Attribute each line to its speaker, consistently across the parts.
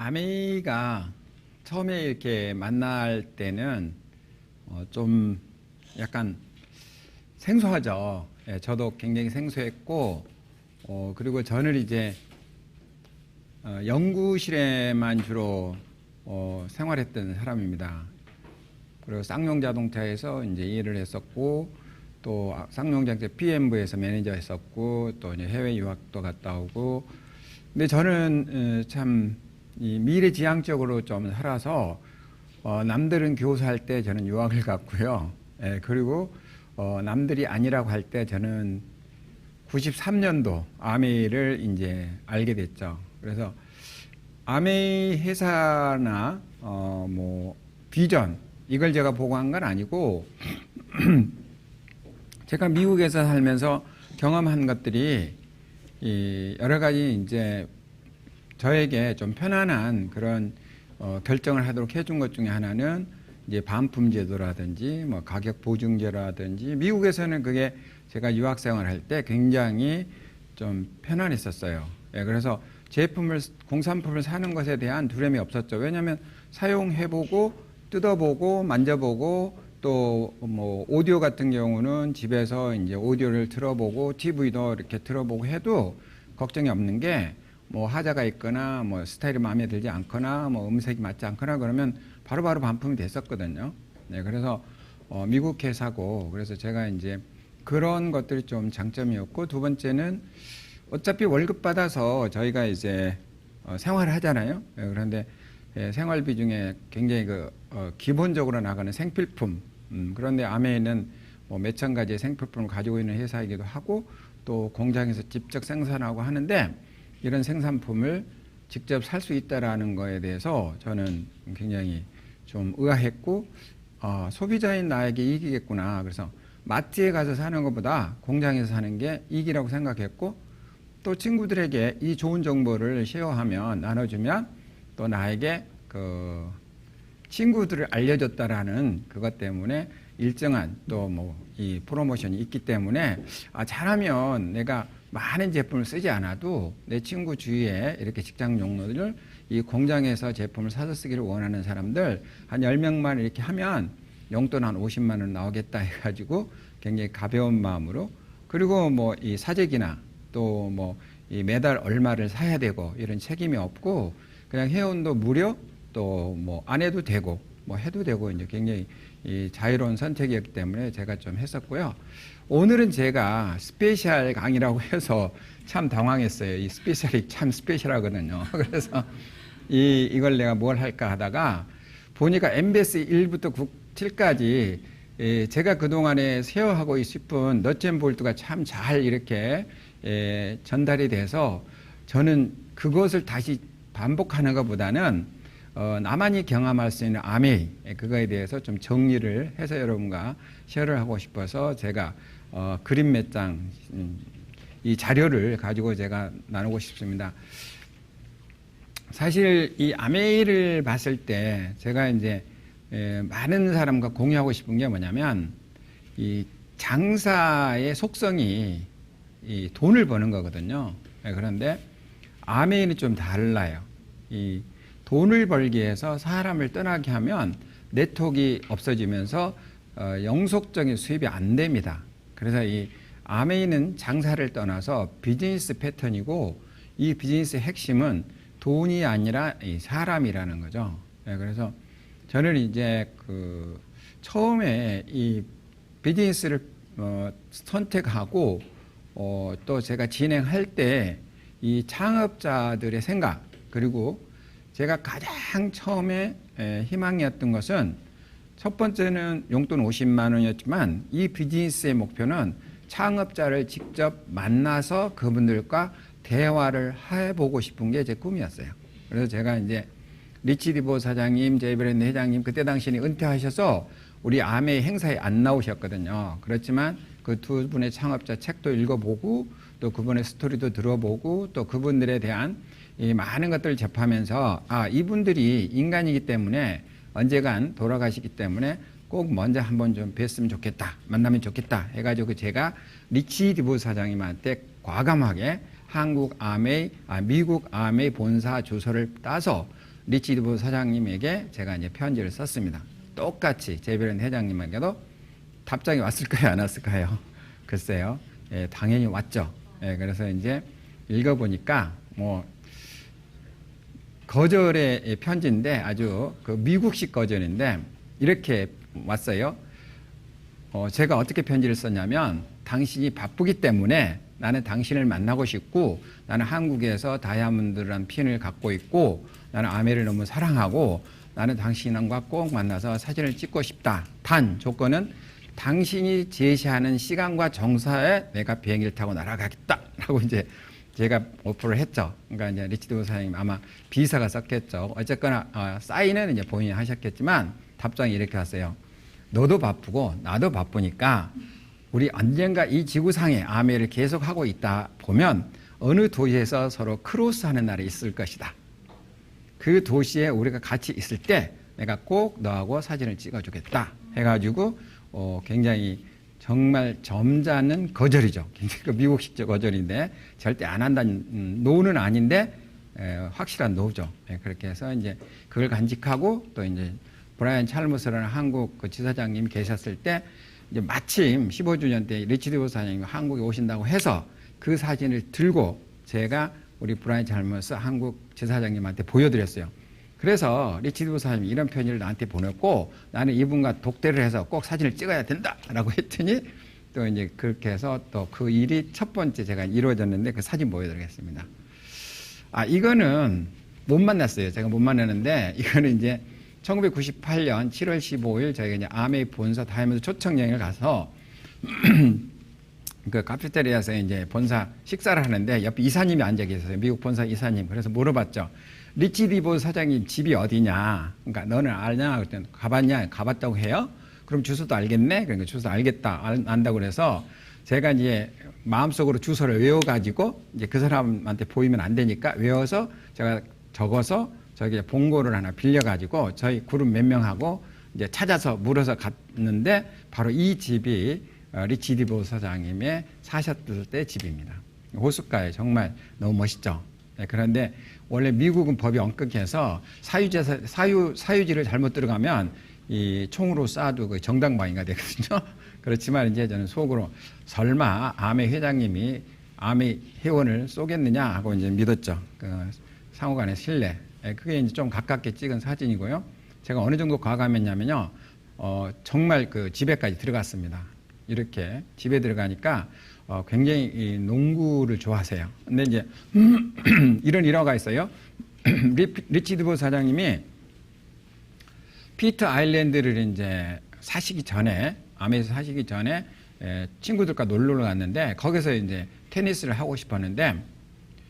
Speaker 1: 아메이가 처음에 이렇게 만날 때는 좀 약간 생소하죠. 예, 저도 굉장히 생소했고, 그리고 저는 이제 연구실에만 주로 생활했던 사람입니다. 그리고 쌍용 자동차에서 이제 일을 했었고, 또 쌍용 자동차 PM부에서 매니저 했었고, 또 이제 해외 유학도 갔다 오고. 근데 저는 참 이 미래지향적으로 좀 살아서 남들은 교수할 때 저는 유학을 갔고요. 예, 그리고 남들이 아니라고 할 때 저는 93년도 아메이를 이제 알게 됐죠. 그래서 아메이 회사나 뭐 비전 이걸 제가 보고한 건 아니고 제가 미국에서 살면서 경험한 것들이 여러 가지 이제 저에게 좀 편안한 그런 결정을 하도록 해준 것 중에 하나는 이제 반품 제도라든지 뭐 가격 보증제라든지 미국에서는 그게 제가 유학 생활할 때 굉장히 좀 편안했었어요. 예, 그래서 공산품을 사는 것에 대한 두려움이 없었죠. 왜냐하면 사용해보고 뜯어보고 만져보고 또 뭐 오디오 같은 경우는 집에서 이제 오디오를 들어보고 TV도 이렇게 들어보고 해도 걱정이 없는 게 뭐 하자가 있거나 뭐 스타일이 마음에 들지 않거나 뭐 음색이 맞지 않거나 그러면 바로바로 반품이 됐었거든요. 네, 그래서 미국 회사고 그래서 제가 이제 그런 것들이 좀 장점이었고 두 번째는 어차피 월급 받아서 저희가 이제 생활을 하잖아요. 네, 그런데 생활비 중에 굉장히 기본적으로 나가는 생필품 그런데 아메이는 뭐 몇천 가지의 생필품을 가지고 있는 회사이기도 하고 또 공장에서 직접 생산하고 하는데 이런 생산품을 직접 살 수 있다라는 거에 대해서 저는 굉장히 좀 의아했고 소비자인 나에게 이익이겠구나. 그래서 마트에 가서 사는 것보다 공장에서 사는 게 이익이라고 생각했고 또 친구들에게 이 좋은 정보를 쉐어하면 나눠주면 또 나에게 그 친구들을 알려줬다라는 그것 때문에 일정한 또 뭐 이 프로모션이 있기 때문에 잘하면 내가 많은 제품을 쓰지 않아도 내 친구 주위에 이렇게 직장 동료들 이 공장에서 제품을 사서 쓰기를 원하는 사람들 한 10명만 이렇게 하면 용돈 한 50만 원 나오겠다 해가지고 굉장히 가벼운 마음으로 그리고 뭐 이 사재기나 또 뭐 이 매달 얼마를 사야 되고 이런 책임이 없고 그냥 회원도 무료 또 뭐 안 해도 되고 뭐 해도 되고 이제 굉장히 이 자유로운 선택이었기 때문에 제가 좀 했었고요. 오늘은 제가 스페셜 강의라고 해서 참 당황했어요. 이 스페셜이 참 스페셜하거든요. 그래서 이걸 내가 뭘 할까 하다가 보니까 MBS 1부터 7까지 제가 그동안에 쉐어하고 싶은 넛앤볼트가 참 잘 이렇게 전달이 돼서 저는 그것을 다시 반복하는 것보다는 나만이 경험할 수 있는 아메이 그거에 대해서 좀 정리를 해서 여러분과 쉐어를 하고 싶어서 제가 그림 몇 장 이 자료를 가지고 제가 나누고 싶습니다. 사실 이 아메이를 봤을 때 제가 이제 많은 사람과 공유하고 싶은 게 뭐냐면 이 장사의 속성이 이 돈을 버는 거거든요. 그런데 아메이는 좀 달라요. 이 돈을 벌기 위해서 사람을 떠나게 하면 네트워크가 없어지면서 영속적인 수입이 안 됩니다. 그래서 이 아메이는 장사를 떠나서 비즈니스 패턴이고 이 비즈니스의 핵심은 돈이 아니라 이 사람이라는 거죠. 그래서 저는 이제 처음에 이 비즈니스를 선택하고 또 제가 진행할 때 이 창업자들의 생각 그리고 제가 가장 처음에 희망이었던 것은 첫 번째는 용돈 50만 원이었지만 이 비즈니스의 목표는 창업자를 직접 만나서 그분들과 대화를 해보고 싶은 게 제 꿈이었어요. 그래서 제가 이제 리치 디보 사장님, 제이브랜드 회장님 그때 당시에 은퇴하셔서 우리 아메이 행사에 안 나오셨거든요. 그렇지만 그 두 분의 창업자 책도 읽어보고 또 그분의 스토리도 들어보고 또 그분들에 대한 이 많은 것들을 접하면서 이분들이 인간이기 때문에 언젠간 돌아가시기 때문에 꼭 먼저 한번 좀 뵀으면 좋겠다 만나면 좋겠다 해가지고 제가 리치 디보 사장님한테 과감하게 미국 아메이 본사 주소를 따서 리치 디보 사장님에게 제가 이제 편지를 썼습니다. 똑같이 제이브랜드 회장님에게도 답장이 왔을까요, 안 왔을까요? 글쎄요. 예, 당연히 왔죠. 예, 그래서 이제 읽어보니까 뭐 거절의 편지인데 아주 그 미국식 거절인데 이렇게 왔어요. 제가 어떻게 편지를 썼냐면 당신이 바쁘기 때문에 나는 당신을 만나고 싶고 나는 한국에서 다이아몬드라는 핀을 갖고 있고 나는 아메를 너무 사랑하고 나는 당신과 꼭 만나서 사진을 찍고 싶다. 단 조건은 당신이 제시하는 시간과 정사에 내가 비행기를 타고 날아가겠다라고 이제 제가 오프를 했죠. 그러니까 이제 리치 디보 사장님 아마 비서가 썼겠죠. 어쨌거나 사인은 이제 본인이 하셨겠지만 답장이 이렇게 왔어요. 너도 바쁘고 나도 바쁘니까 우리 언젠가 이 지구상에 아메를 계속 하고 있다 보면 어느 도시에서 서로 크로스하는 날이 있을 것이다. 그 도시에 우리가 같이 있을 때 내가 꼭 너하고 사진을 찍어주겠다 해가지고 굉장히 정말 점잖은 거절이죠. 굉장히 그 미국식 거절인데 절대 안 한다는 노는 아닌데 확실한 노죠. 그렇게 해서 이제 그걸 간직하고 또 이제 브라이언 찰머스라는 한국 그 지사장님이 계셨을 때 이제 마침 15주년 때 리치 디보 사장님이 한국에 오신다고 해서 그 사진을 들고 제가 우리 브라이언 찰머스 한국 지사장님한테 보여드렸어요. 그래서 리치 디보 사장님이 이런 편지를 나한테 보냈고 나는 이분과 독대를 해서 꼭 사진을 찍어야 된다라고 했더니 또 이제 그렇게 해서 또 그 일이 첫 번째 제가 이루어졌는데 그 사진 보여드리겠습니다. 이거는 못 만났어요. 제가 못 만났는데 이거는 이제 1998년 7월 15일 저희가 이제 아메이 본사 다이아몬드 초청 여행을 가서 그 카페테리아에서 이제 본사 식사를 하는데 옆에 이사님이 앉아 계셨어요. 미국 본사 이사님. 그래서 물어봤죠. 리치 디보 사장님 집이 어디냐? 그러니까 너는 아냐? 그랬더니 가봤냐? 가봤다고 해요? 그럼 주소도 알겠네? 그러니까 주소 알겠다. 안다고 그래서 제가 이제 마음속으로 주소를 외워가지고 이제 그 사람한테 보이면 안 되니까 외워서 제가 적어서 저기 봉고를 하나 빌려가지고 저희 그룹 몇 명하고 이제 찾아서 물어서 갔는데 바로 이 집이 리치 디보 사장님의 사셨을 때 집입니다. 호숫가에 정말 너무 멋있죠. 네, 그런데 원래 미국은 법이 엄격해서 사유지를 잘못 들어가면 이 총으로 쏴도 그 정당방위가 되거든요. 그렇지만 이제 저는 속으로 설마 아메 회장님이 아메 회원을 쏘겠느냐 하고 이제 믿었죠. 그 상호간의 신뢰. 그게 이제 좀 가깝게 찍은 사진이고요. 제가 어느 정도 과감했냐면요. 정말 그 집에까지 들어갔습니다. 이렇게 집에 들어가니까 굉장히 이 농구를 좋아하세요. 근데 이제 이런 일화가 있어요. 리치 디보 사장님이 피터 아일랜드를 이제 사시기 전에 아메에서 사시기 전에 친구들과 놀러 갔는데 거기서 이제 테니스를 하고 싶었는데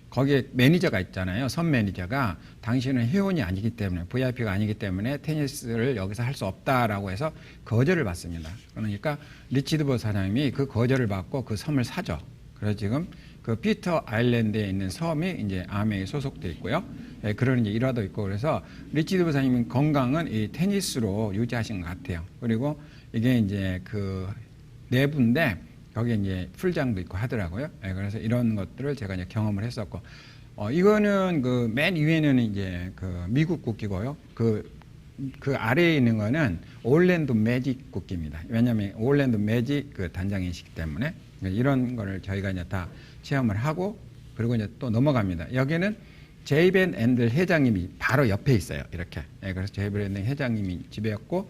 Speaker 1: 거기에 매니저가 있잖아요. 선 매니저가 당신은 회원이 아니기 때문에 VIP가 아니기 때문에 테니스를 여기서 할 수 없다라고 해서 거절을 받습니다. 그러니까 리치 디보 사장님이 그 거절을 받고 그 섬을 사죠. 그래서 지금 그 피터 아일랜드에 있는 섬이 이제 아메에 소속돼 있고요. 그런 이제 일화도 있고 그래서 리치 디보 사장님 건강은 이 테니스로 유지하신 것 같아요. 그리고 이게 이제 그 내부인데 거기에 이제 풀장도 있고 하더라고요. 그래서 이런 것들을 제가 이제 경험을 했었고, 이거는 그 맨 위에는 이제 그 미국 국기고요. 그 아래에 있는 거는 올랜도 매직 국기입니다. 왜냐하면 올랜도 매직 그 단장이시기 때문에 이런 거를 저희가 이제 다 체험을 하고 그리고 이제 또 넘어갑니다. 여기는 제이벤 앤들 회장님이 바로 옆에 있어요. 이렇게. 그래서 제이벤 앤들 회장님이 집에였고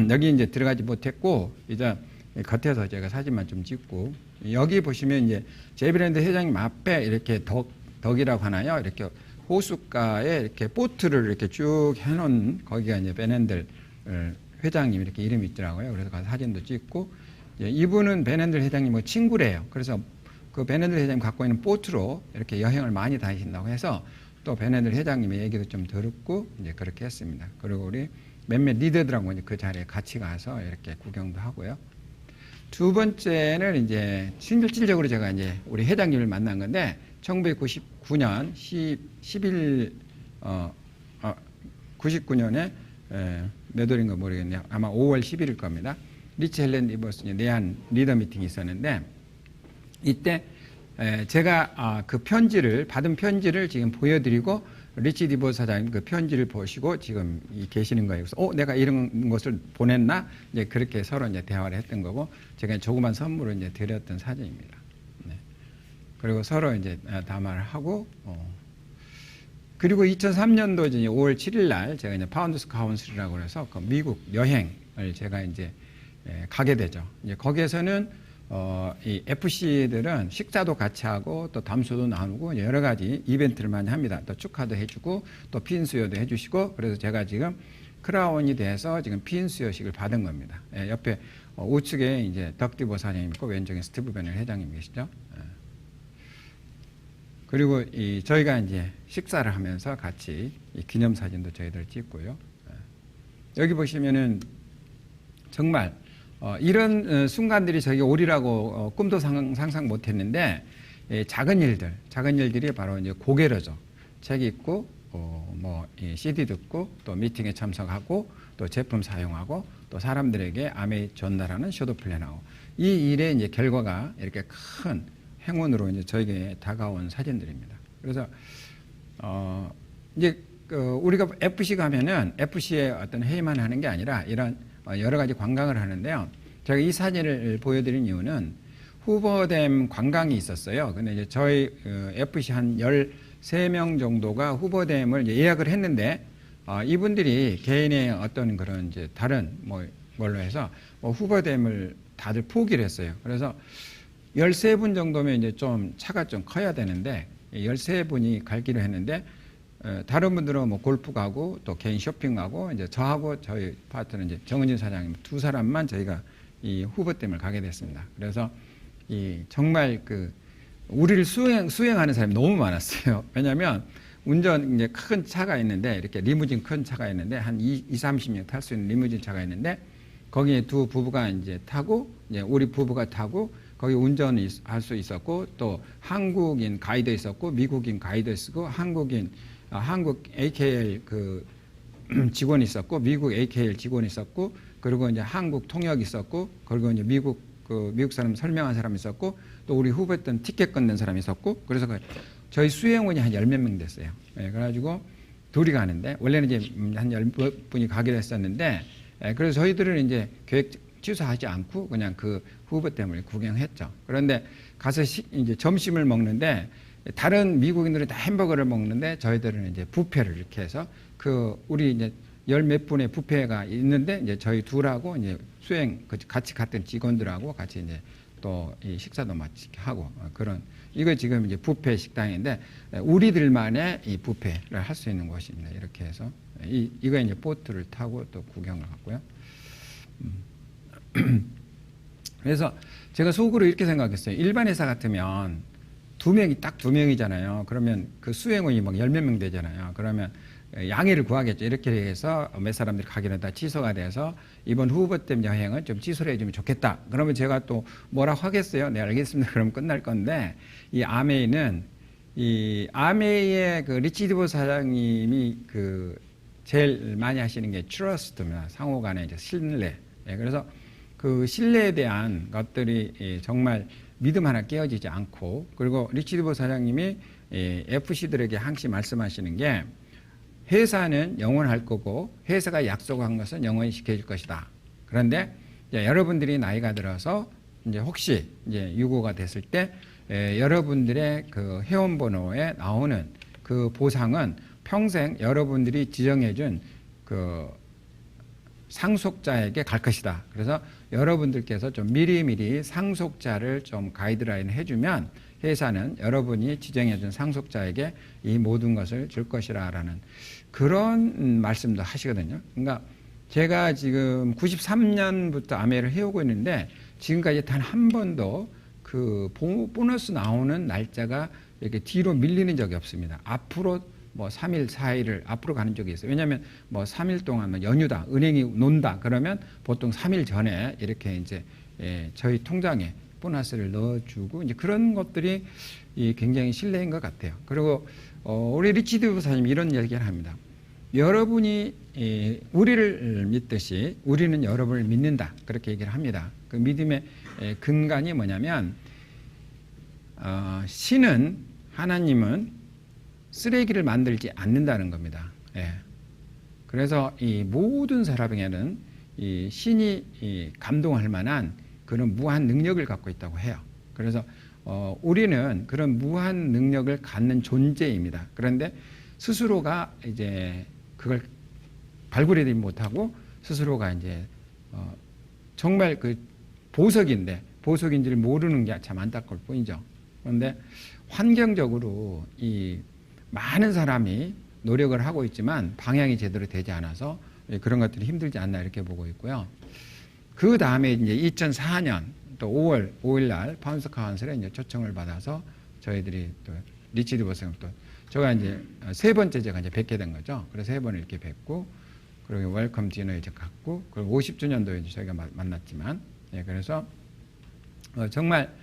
Speaker 1: 여기 이제 들어가지 못했고 이제 겉에서 제가 사진만 좀 찍고 여기 보시면 이제 제이브랜드 회장님 앞에 이렇게 덕이라고 하나요? 이렇게 호숫가에 이렇게 보트를 이렇게 쭉 해놓은 거기가 이제 베넨들 회장님 이렇게 이름이 있더라고요. 그래서 가서 사진도 찍고 이분은 베넨들 회장님의 친구래요. 그래서 그 베넨들 회장님 갖고 있는 보트로 이렇게 여행을 많이 다니신다고 해서 또 베넨들 회장님의 얘기도 좀 들었고 이제 그렇게 했습니다. 그리고 우리 몇몇 리더들하고 이제 그 자리에 같이 가서 이렇게 구경도 하고요. 두 번째는 이제 실질적으로 제가 이제 우리 회장님을 만난 건데 1999년 99년에 몇 월인가 모르겠네요. 아마 5월 10일일 겁니다. 리치 헬렌 리버스 내한 리더 미팅이 있었는데 이때 제가 그 편지를 받은 편지를 지금 보여드리고 리치 디보 사장님 그 편지를 보시고 지금 계시는 거예요. 그래서 내가 이런 것을 보냈나? 이제 그렇게 서로 이제 대화를 했던 거고, 제가 조그만 선물을 이제 드렸던 사진입니다. 네. 그리고 서로 이제 담화를 하고, 그리고 2003년도 이제 5월 7일 날 제가 이제 파운더스 카운슬이라고 해서 그 미국 여행을 제가 이제 가게 되죠. 이제 거기에서는 이 FC들은 식사도 같이 하고 또 담소도 나누고 여러 가지 이벤트를 많이 합니다. 또 축하도 해주고 또 피인 수여도 해주시고, 그래서 제가 지금 크라운이 돼서 지금 피인 수여식을 받은 겁니다. 옆에 우측에 이제 덕디보 사장님 있고 왼쪽에 스티브 베넬 회장님 계시죠. 그리고 저희가 이제 식사를 하면서 같이 기념 사진도 저희들 찍고요. 여기 보시면은 정말 이런 순간들이 저희 오리라고 꿈도 상상 못했는데, 작은 일들이 바로 이제 고개로죠. 책 읽고, CD 듣고, 또 미팅에 참석하고, 또 제품 사용하고, 또 사람들에게 아메이 전달하는 쇼도 플랜하고, 이 일의 이제 결과가 이렇게 큰 행운으로 이제 저에게 다가온 사진들입니다. 그래서 이제 우리가 FC 가면은 FC의 어떤 회의만 하는 게 아니라 이런 여러 가지 관광을 하는데요. 제가 이 사진을 보여드린 이유는 후보댐 관광이 있었어요. 근데 이제 저희 FC 한 13명 정도가 후보댐을 예약을 했는데, 이분들이 개인의 어떤 그런 이제 다른 걸로 해서 후보댐을 다들 포기를 했어요. 그래서 13분 정도면 이제 좀 차가 좀 커야 되는데, 13분이 갈 길을 했는데, 다른 분들은 골프 가고 또 개인 쇼핑 가고, 이제 저하고 저희 파트너 이제 정은진 사장님 두 사람만 저희가 이 후보댐을 가게 됐습니다. 그래서 정말 우리를 수행하는 사람이 너무 많았어요. 왜냐하면 운전 이제 큰 차가 있는데, 이렇게 리무진 큰 차가 있는데 한 30명 탈 수 있는 리무진 차가 있는데, 거기에 두 부부가 이제 타고, 이제 우리 부부가 타고, 거기 운전을 할 수 있었고, 또 한국인 가이드 있었고, 미국인 가이드 있었고, 한국 AKL 직원이 있었고, 미국 AKL 직원이 있었고, 그리고 이제 한국 통역 있었고, 그리고 이제 미국 사람 설명한 사람이 있었고, 또 우리 후보했던 티켓 끊는 사람이 있었고, 그래서 저희 수행원이 한 10몇 명 됐어요. 그래가지고 둘이 가는데, 원래는 이제 한 10분이 가기로 했었는데, 그래서 저희들은 이제 계획 취소하지 않고 그냥 그 후보댐을 구경했죠. 그런데 가서 이제 점심을 먹는데, 다른 미국인들은 다 햄버거를 먹는데 저희들은 이제 뷔페를 이렇게 해서 우리 이제 10몇 분의 뷔페가 있는데, 이제 저희 둘하고 이제 같이 갔던 직원들하고 같이 이제 또 이 식사도 같이 하고, 이거 지금 이제 뷔페 식당인데, 우리들만의 이 뷔페를 할 수 있는 곳입니다. 이렇게 해서 이거 이제 보트를 타고 또 구경을 갔고요. 그래서 제가 속으로 이렇게 생각했어요. 일반 회사 같으면 딱 두 명이잖아요. 그러면 그 수행원이 막 10몇 명 되잖아요. 그러면 양해를 구하겠죠. 이렇게 해서 몇 사람들이 가기는 다 취소가 돼서 이번 후보댐 여행은 좀 취소를 해주면 좋겠다. 그러면 제가 또 뭐라고 하겠어요? 네, 알겠습니다. 그럼 끝날 건데, 이 아메이의 그 리치 디보 사장님이 제일 많이 하시는 게 트러스트입니다. 상호 간의 이제 신뢰. 그래서 그 신뢰에 대한 것들이 정말 믿음 하나 깨어지지 않고, 그리고 리치 디보 사장님이 FC들에게 항상 말씀하시는 게, 회사는 영원할 거고 회사가 약속한 것은 영원히 지켜줄 것이다. 그런데 이제 여러분들이 나이가 들어서 이제 혹시 이제 유고가 됐을 때 여러분들의 그 회원번호에 나오는 그 보상은 평생 여러분들이 지정해준 그 상속자에게 갈 것이다. 그래서 여러분들께서 좀 미리미리 상속자를 좀 가이드라인 해주면 회사는 여러분이 지정해준 상속자에게 이 모든 것을 줄 것이라는 그런 말씀도 하시거든요. 그러니까 제가 지금 93년부터 아메를 해오고 있는데, 지금까지 단 한 번도 그 보너스 나오는 날짜가 이렇게 뒤로 밀리는 적이 없습니다. 앞으로 3일, 4일을 앞으로 가는 적이 있어요. 왜냐하면 3일 동안 연휴다, 은행이 논다, 그러면 보통 3일 전에 이렇게 이제 저희 통장에 보너스를 넣어주고, 이제 그런 것들이 굉장히 신뢰인 것 같아요. 그리고 우리 리치 디보 사장님이 이런 얘기를 합니다. 여러분이 우리를 믿듯이 우리는 여러분을 믿는다, 그렇게 얘기를 합니다. 그 믿음의 근간이 뭐냐면, 하나님은 쓰레기를 만들지 않는다는 겁니다. 예. 그래서 이 모든 사람에게는 이 신이 감동할 만한 그런 무한 능력을 갖고 있다고 해요. 그래서 우리는 그런 무한 능력을 갖는 존재입니다. 그런데 스스로가 이제 그걸 발굴하지 못하고 스스로가 이제 정말 그 보석인지를 모르는 게 참 안타까울 뿐이죠. 그런데 환경적으로 이 많은 사람이 노력을 하고 있지만 방향이 제대로 되지 않아서 그런 것들이 힘들지 않나 이렇게 보고 있고요. 그 다음에 이제 2004년 또 5월 5일 날 파운스 카운슬에 이제 초청을 받아서 저희들이 또 리치드 버스형 또 제가 이제 세 번째 제가 이제 뵙게 된 거죠. 그래서 세 번을 이렇게 뵙고 그리고 웰컴 디너 이제 갔고 그리고 50주년도에 이제 저희가 만났지만 예, 그래서 정말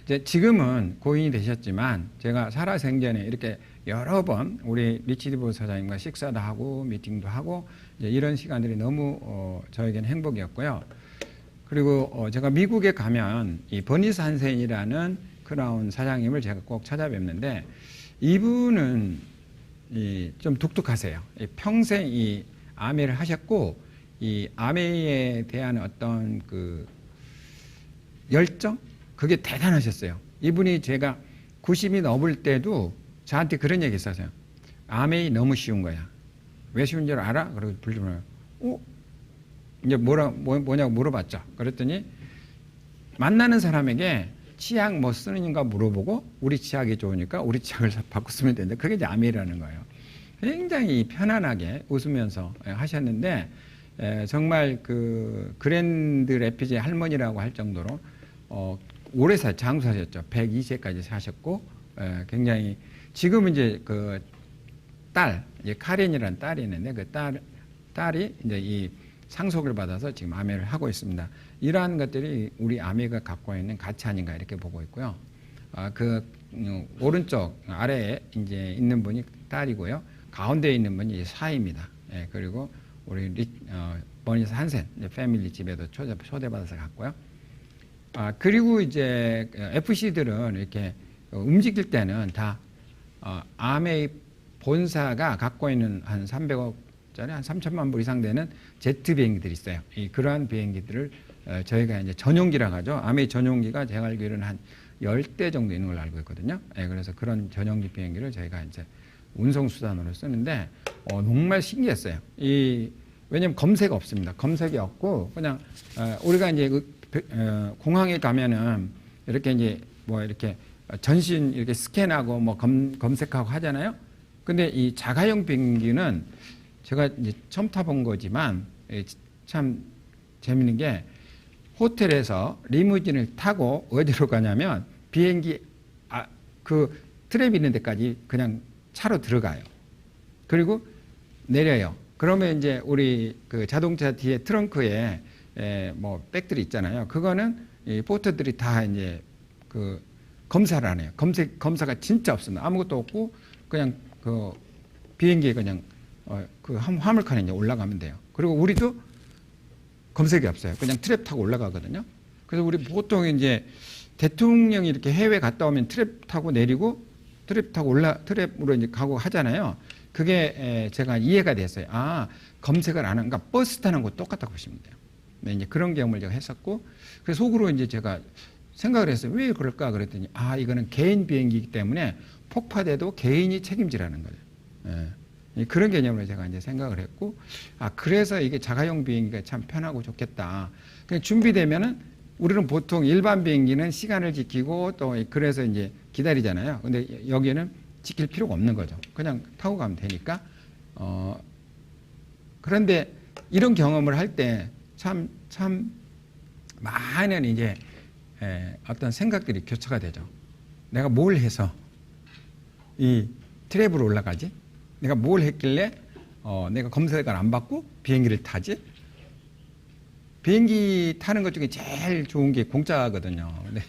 Speaker 1: 이제 지금은 고인이 되셨지만 제가 살아생전에 이렇게 여러 번 우리 리치드 보 사장님과 식사도 하고 미팅도 하고 이제 이런 시간들이 너무 저에게는 행복이었고요. 그리고 제가 미국에 가면 이 버니스 한센이라는 크라운 사장님을 제가 꼭 찾아뵙는데 이분은 좀 독특하세요. 평생 이 아메를 하셨고 이 아메에 대한 어떤 그 열정 그게 대단하셨어요. 이분이 제가 90이 넘을 때도 저한테 그런 얘기 했었어요. 아메이 너무 쉬운 거야. 왜 쉬운 줄 알아? 그러고 불러요. 이제 뭐냐고 물어봤죠. 그랬더니 만나는 사람에게 치약 뭐 쓰는가 물어보고 우리 치약이 좋으니까 우리 치약을 바꿔 쓰면 되는데 그게 이제 아메이라는 거예요. 굉장히 편안하게 웃으면서 하셨는데 정말 그 그랜드 레피지 할머니라고 할 정도로 오래 장수하셨죠. 102세까지 사셨고 굉장히 지금은 이제 그 딸, 이제 카렌이라는 딸이 있는데 그 딸이 이제 이 상속을 받아서 지금 아메를 하고 있습니다. 이러한 것들이 우리 아메가 갖고 있는 가치 아닌가 이렇게 보고 있고요. 그 오른쪽 아래에 이제 있는 분이 딸이고요. 가운데에 있는 분이 사입니다. 예, 그리고 우리 버니스 한센 패밀리 집에도 초대받아서 갔고요. 그리고 이제 FC들은 이렇게 움직일 때는 다 아메이 본사가 갖고 있는 한 300억짜리 한 3천만 불 이상 되는 제트 비행기들이 있어요. 그러한 비행기들을 저희가 이제 전용기라고 하죠. 아메이 전용기가 제가 알기로는 한 10대 정도 있는 걸로 알고 있거든요. 그래서 그런 전용기 비행기를 저희가 이제 운송수단으로 쓰는데 정말 신기했어요. 왜냐면 검색 없습니다. 검색이 없고 그냥 우리가 이제 공항에 가면은 이렇게 이제 뭐 이렇게 전신 이렇게 스캔하고 뭐 검색하고 하잖아요. 근데 이 자가용 비행기는 제가 이제 처음 타본 거지만 참 재밌는 게 호텔에서 리무진을 타고 어디로 가냐면 비행기 그 트랩 있는 데까지 그냥 차로 들어가요. 그리고 내려요. 그러면 이제 우리 그 자동차 뒤에 트렁크에 뭐 백들이 있잖아요. 그거는 이 포터들이 다 이제 그 검사를 안 해요. 검사가 진짜 없습니다. 아무것도 없고 그냥 그 비행기에 그냥 그 화물칸에 이제 올라가면 돼요. 그리고 우리도 검색이 없어요. 그냥 트랩 타고 올라가거든요. 그래서 우리 보통 이제 대통령이 이렇게 해외 갔다 오면 트랩 타고 내리고 트랩 타고 트랩으로 이제 가고 하잖아요. 그게 제가 이해가 됐어요. 검색을 안 하는, 그러니까 버스 타는 거 똑같다고 보시면 돼요. 네, 이제 그런 경험을 제가 했었고, 그래서 속으로 이제 제가 생각을 했어요. 왜 그럴까? 그랬더니, 이거는 개인 비행기이기 때문에 폭파돼도 개인이 책임지라는 거죠. 예. 그런 개념으로 제가 이제 생각을 했고, 그래서 이게 자가용 비행기가 참 편하고 좋겠다. 그냥 준비되면은 우리는 보통 일반 비행기는 시간을 지키고 또 그래서 이제 기다리잖아요. 근데 여기는 지킬 필요가 없는 거죠. 그냥 타고 가면 되니까. 그런데 이런 경험을 할 때 참 많은 이제 어떤 생각들이 교차가 되죠. 내가 뭘 해서 이 트랩으로 올라가지? 내가 뭘 했길래 내가 검색을 안 받고 비행기를 타지? 비행기 타는 것 중에 제일 좋은 게 공짜거든요. 근데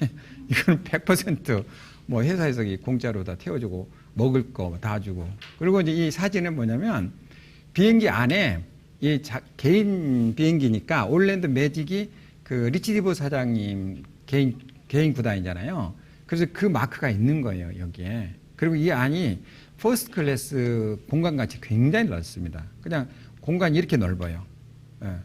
Speaker 1: 이거는 100% 뭐 회사에서 공짜로 다 태워주고 먹을 거 다 주고. 그리고 이제 이 사진은 뭐냐면 비행기 안에 이 개인 비행기니까 올랜도 매직이 그 리치디보 사장님 개인 구단이잖아요. 그래서 그 마크가 있는 거예요, 여기에. 그리고 이 안이 퍼스트 클래스 공간같이 굉장히 넓습니다. 그냥 공간이 이렇게 넓어요. 예.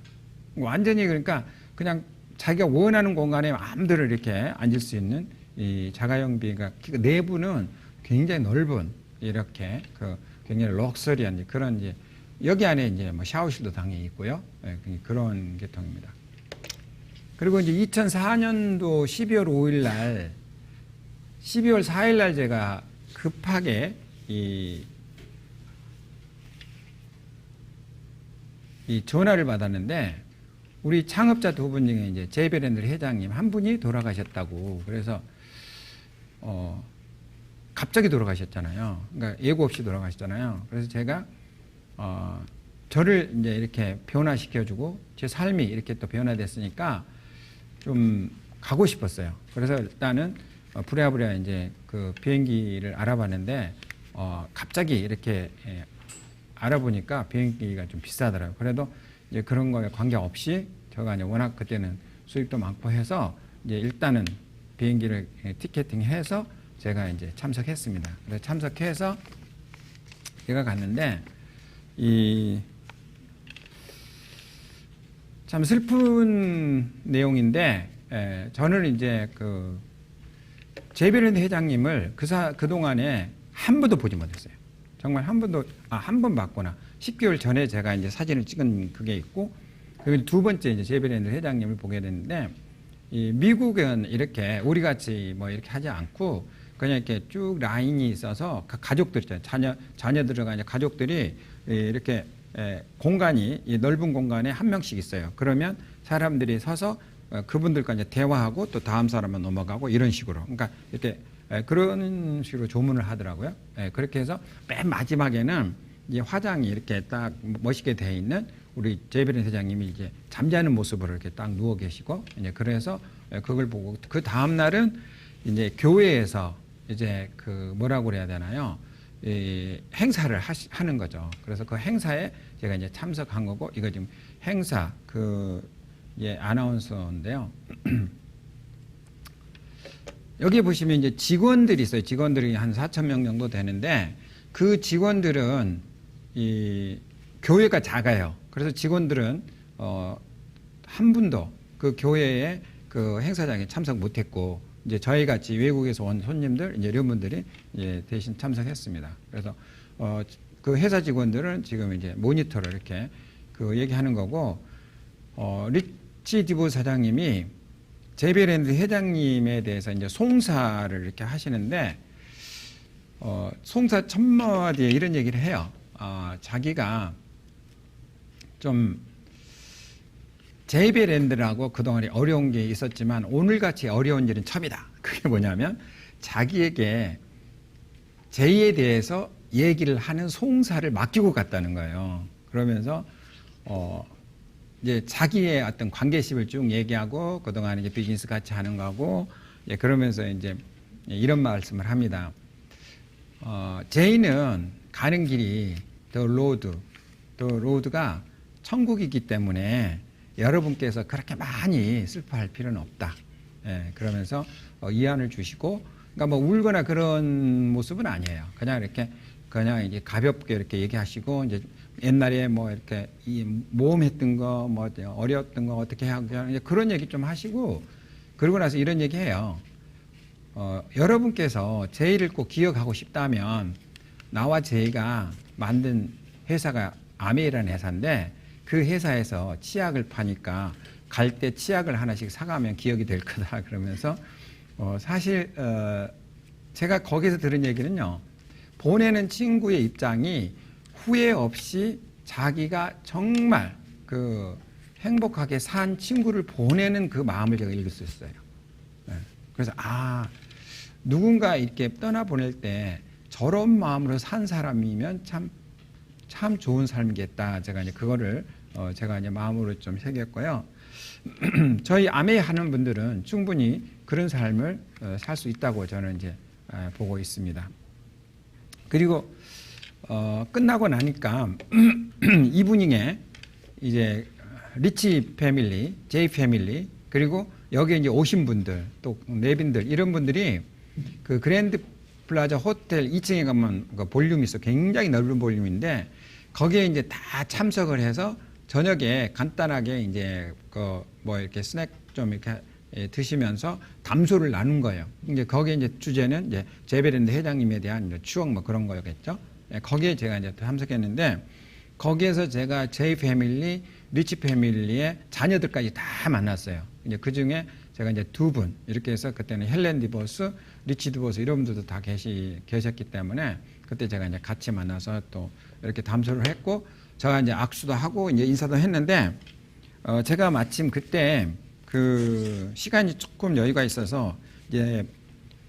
Speaker 1: 완전히 그러니까 그냥 자기가 원하는 공간에 마음대로 이렇게 앉을 수 있는 이 자가용 비행기가 내부는 굉장히 넓은 이렇게 그 굉장히 럭셔리한 그런 이제 여기 안에 이제 뭐 샤워실도 당연히 있고요. 예, 그런 계통입니다. 그리고 이제 2004년도 12월 5일 날 12월 4일 날 제가 급하게 이 전화를 받았는데 우리 창업자 두 분 중에 이제 제이베랜드 회장님 한 분이 돌아가셨다고. 그래서 갑자기 돌아가셨잖아요. 그러니까 예고 없이 돌아가셨잖아요. 그래서 제가 저를 이제 이렇게 변화시켜주고 제 삶이 이렇게 또 변화됐으니까 좀 가고 싶었어요. 그래서 일단은 부랴부랴 이제 그 비행기를 알아봤는데 갑자기 이렇게 알아보니까 비행기가 좀 비싸더라고요. 그래도 이제 그런 거에 관계없이 제가 이제 워낙 그때는 수입도 많고 해서 이제 일단은 비행기를 티켓팅해서 제가 이제 참석했습니다. 그래서 참석해서 제가 갔는데 참 슬픈 내용인데 저는 이제 그 제이베랜드 회장님을 그 동안에 한 번도 보지 못했어요. 정말 한 번도 한 번 봤구나. 10개월 전에 제가 이제 사진을 찍은 그게 있고 그리고 두 번째 이제 제이베랜드 회장님을 보게 됐는데 이 미국은 이렇게 우리 같이 뭐 이렇게 하지 않고 그냥 이렇게 쭉 라인이 있어서 가족들 있잖아요. 자녀 들어가는 가족들이 이렇게 공간이 이 넓은 공간에 한 명씩 있어요. 그러면 사람들이 서서 그분들과 이제 대화하고 또 다음 사람은 넘어가고 이런 식으로. 그러니까 이렇게 그런 식으로 조문을 하더라고요. 그렇게 해서 맨 마지막에는 이제 화장이 이렇게 딱 멋있게 되어 있는 우리 제이베랜드 회장님이 이제 잠자는 모습으로 이렇게 딱 누워 계시고 이제 그래서 그걸 보고 그 다음 날은 이제 교회에서 이제 그 뭐라고 그래야 되나요? 이 행사를 하는 거죠. 그래서 그 행사에 제가 이제 참석한 거고 이거 지금 행사 아나운서인데요. 여기 보시면 이제 직원들이 있어요. 직원들이 한 4,000명 정도 되는데 그 직원들은 이 교회가 작아요. 그래서 직원들은 한 분도 그 교회에 그 행사장에 참석 못했고 이제 저희 같이 외국에서 온 손님들 이제 이런 분들이 이제 대신 참석했습니다. 그래서 그 회사 직원들은 지금 이제 모니터를 이렇게 그 얘기하는 거고 리치 디보 사장님이 제이베랜드 회장님에 대해서 이제 송사를 이렇게 하시는데 송사 첫마디에 이런 얘기를 해요. 자기가 좀 제이베랜드라고 그동안에 어려운 게 있었지만 오늘같이 어려운 일은 처음이다. 그게 뭐냐면 자기에게 제이에 대해서 얘기를 하는 송사를 맡기고 갔다는 거예요. 그러면서 이제 자기의 어떤 관계심을 쭉 얘기하고 그동안 이제 비즈니스 같이 하는 거고 그러면서 이제 이런 말씀을 합니다. 제이는 가는 길이 더 로드가 천국이기 때문에 여러분께서 그렇게 많이 슬퍼할 필요는 없다. 그러면서 이안을 주시고, 그러니까 뭐 울거나 그런 모습은 아니에요. 그냥 이렇게 이제 가볍게 이렇게 얘기하시고 이제 옛날에 뭐 이렇게 모험했던 거, 뭐 어려웠던 거 어떻게 하고 이제 그런 얘기 좀 하시고 그러고 나서 이런 얘기해요. 여러분께서 제이를 꼭 기억하고 싶다면 나와 제이가 만든 회사가 아메이라는 회사인데 그 회사에서 치약을 파니까 갈 때 치약을 하나씩 사가면 기억이 될 거다 그러면서 사실 제가 거기서 들은 얘기는요. 보내는 친구의 입장이 후회 없이 자기가 정말 그 행복하게 산 친구를 보내는 그 마음을 제가 읽을 수 있어요. 그래서 누군가 이렇게 떠나보낼 때 저런 마음으로 산 사람이면 참 좋은 삶이겠다. 제가 이제 그거를 제가 이제 마음으로 좀 새겼고요. 저희 아메 하는 분들은 충분히 그런 삶을 살 수 있다고 저는 이제 보고 있습니다. 그리고 끝나고 나니까 이브닝에 이제 리치 패밀리, 제이 패밀리 그리고 여기에 이제 오신 분들 또 내빈들 이런 분들이 그 그랜드 플라자 호텔 2층에 가면 그 볼륨이 있어. 굉장히 넓은 볼륨인데 거기에 이제 다 참석을 해서 저녁에 간단하게 이제 그 뭐 이렇게 스낵 좀 이렇게 드시면서 담소를 나눈 거예요. 이제 거기에 이제 주제는 이제 제베랜드 회장님에 대한 이제 추억 뭐 그런 거였겠죠. 거기에 제가 이제 참석했는데 거기에서 제가 제이 패밀리, 리치 패밀리의 자녀들까지 다 만났어요. 이제 그 중에 제가 이제 두 분 이렇게 해서 그때는 헬렌 디보스, 리치 디보스 이런 분들도 다 계셨기 때문에 그때 제가 이제 같이 만나서 또 이렇게 담소를 했고 제가 이제 악수도 하고 이제 인사도 했는데 제가 마침 그때 그 시간이 조금 여유가 있어서 이제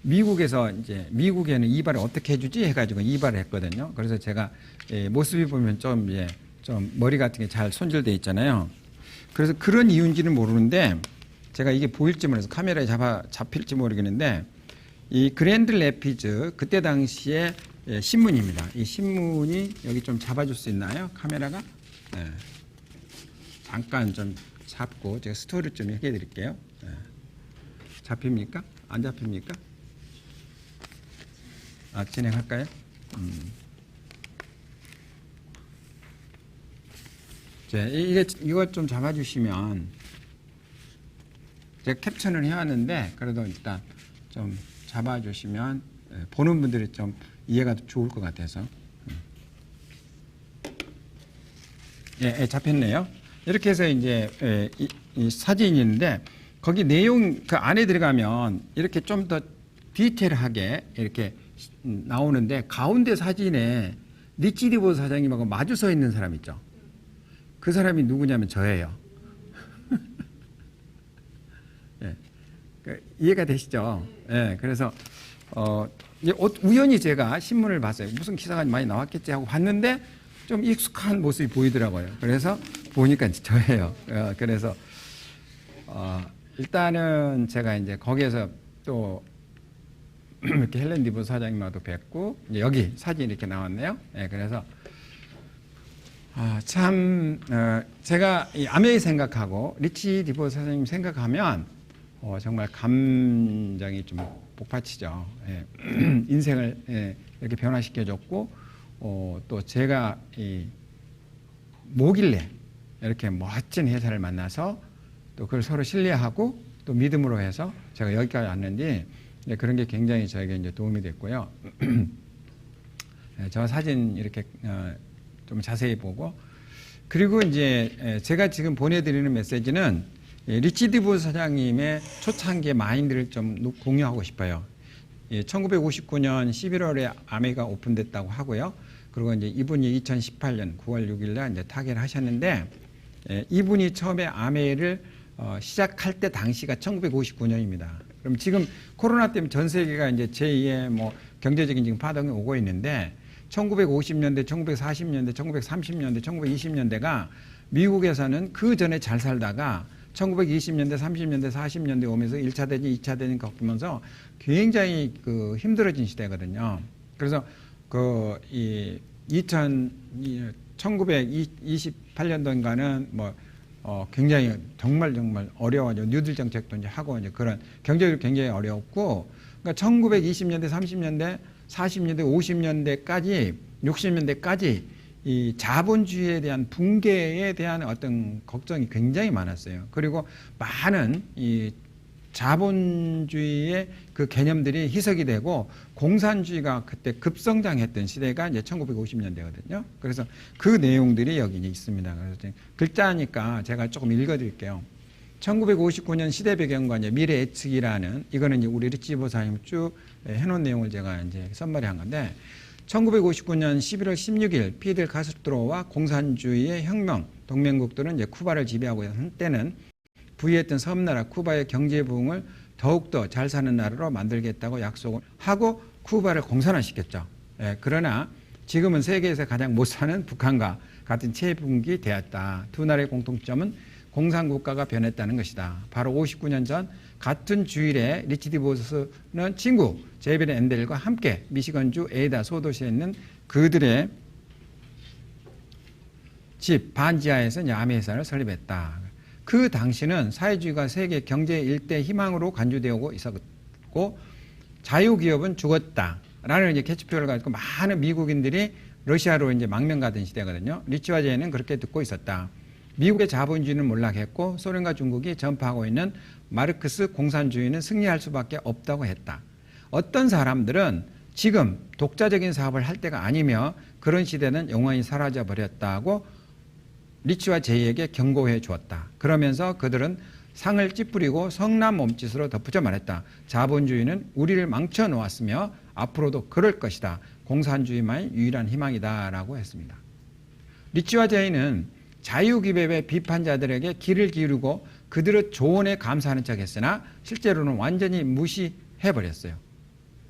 Speaker 1: 미국에서 이제 미국에는 이발을 어떻게 해주지 해가지고 이발을 했거든요. 그래서 제가 모습이 보면 좀 머리 같은 게 잘 손질돼 있잖아요. 그래서 그런 이유인지는 모르는데 제가 이게 보일지 모르겠어서 카메라에 잡힐지 모르겠는데 이 그랜드 레피즈 그때 당시에 신문입니다. 이 신문이 여기 좀 잡아줄 수 있나요? 카메라가? 네. 잠깐 좀 잡고 제가 스토리 좀 얘기해 드릴게요. 네. 잡힙니까? 안 잡힙니까? 진행할까요? 이거 좀 잡아주시면 제가 캡처는 해왔는데 그래도 일단 좀 잡아주시면 보는 분들이 좀 이해가 좋을 것 같아서. 잡혔네요. 이렇게 해서 이제 이 사진이 있는데 거기 내용 그 안에 들어가면 이렇게 좀 더 디테일하게 이렇게 나오는데 가운데 사진에 리치 디보스 사장님하고 마주 서 있는 사람 있죠. 그 사람이 누구냐면 저예요. 이해가 되시죠? 그래서 우연히 제가 신문을 봤어요. 무슨 기사가 많이 나왔겠지 하고 봤는데 좀 익숙한 모습이 보이더라고요. 그래서 보니까 저예요. 그래서 일단은 제가 이제 거기에서 또 이렇게 헬렌 디보스 사장님하고도 뵙고 이제 여기 사진이 이렇게 나왔네요. 그래서 제가 이 아메이 생각하고 리치 디보스 사장님 생각하면 정말 감정이 좀 복받치죠. 인생을 이렇게 변화시켜줬고 또 제가 뭐길래 이렇게 멋진 회사를 만나서 또 그걸 서로 신뢰하고 또 믿음으로 해서 제가 여기까지 왔는지 그런 게 굉장히 저에게 이제 도움이 됐고요. 저 사진 이렇게 좀 자세히 보고 그리고 이제 제가 지금 보내드리는 메시지는 리치 디보스 사장님의 초창기의 마인드를 좀 공유하고 싶어요. 1959년 11월에 아메이가 오픈됐다고 하고요. 그리고 이제 이분이 2018년 9월 6일날 이제 타계를 하셨는데 이분이 처음에 아메이를 시작할 때 당시가 1959년입니다. 그럼 지금 코로나 때문에 전 세계가 이제 제2의 뭐 경제적인 지금 파동이 오고 있는데 1950년대, 1940년대, 1930년대, 1920년대가 미국에서는 그 전에 잘 살다가 1920년대, 30년대, 40년대 오면서 1차 대전, 2차 대전 겪으면서 굉장히 힘들어진 시대거든요. 그래서 1928년도인가는 뭐 굉장히 정말 어려워져. 뉴딜 정책도 이제 하고 이제 그런 경제적으로 굉장히 어려웠고, 그러니까 1920년대, 30년대, 40년대, 50년대까지, 60년대까지 이 자본주의에 대한 붕괴에 대한 어떤 걱정이 굉장히 많았어요. 그리고 많은 이 자본주의의 그 개념들이 희석이 되고 공산주의가 그때 급성장했던 시대가 이제 1950년대거든요. 그래서 그 내용들이 여기 있습니다. 그래서 글자니까 제가 조금 읽어드릴게요. 1959년 시대 배경과 이제 미래 예측이라는 이거는 이제 우리 리치 보사님 쭉 해놓은 내용을 제가 이제 썸머리한 건데 1959년 11월 16일 피델 카스트로와 공산주의의 혁명 동맹국들은 이제 쿠바를 지배하고 있는 때는 부유했던 섬나라 쿠바의 경제 부흥을 더욱더 잘 사는 나라로 만들겠다고 약속을 하고 쿠바를 공산화시켰죠. 그러나 지금은 세계에서 가장 못 사는 북한과 같은 체분기 되었다. 두 나라의 공통점은 공산국가가 변했다는 것이다. 바로 59년 전 같은 주일에 리치 디보스는 친구 제베르 앤델과 함께 미시건주 에이다 소도시에 있는 그들의 집 반지하에서 야매회사를 설립했다. 그 당시는 사회주의가 세계 경제 일대 희망으로 간주되고 있었고 자유기업은 죽었다. 라는 이제 캐치표를 가지고 많은 미국인들이 러시아로 이제 망명 가던 시대거든요. 리치와 제이는 그렇게 듣고 있었다. 미국의 자본주의는 몰락했고 소련과 중국이 전파하고 있는 마르크스 공산주의는 승리할 수밖에 없다고 했다. 어떤 사람들은 지금 독자적인 사업을 할 때가 아니며 그런 시대는 영원히 사라져 버렸다고 리치와 제이에게 경고해 주었다. 그러면서 그들은 상을 찌푸리고 성난 몸짓으로 덧붙여 말했다. 자본주의는 우리를 망쳐 놓았으며 앞으로도 그럴 것이다. 공산주의만이 유일한 희망이다 라고 했습니다. 리치와 제이는 자유기업의 비판자들에게 귀를 기울이고 그들의 조언에 감사하는 척했으나 실제로는 완전히 무시해버렸어요.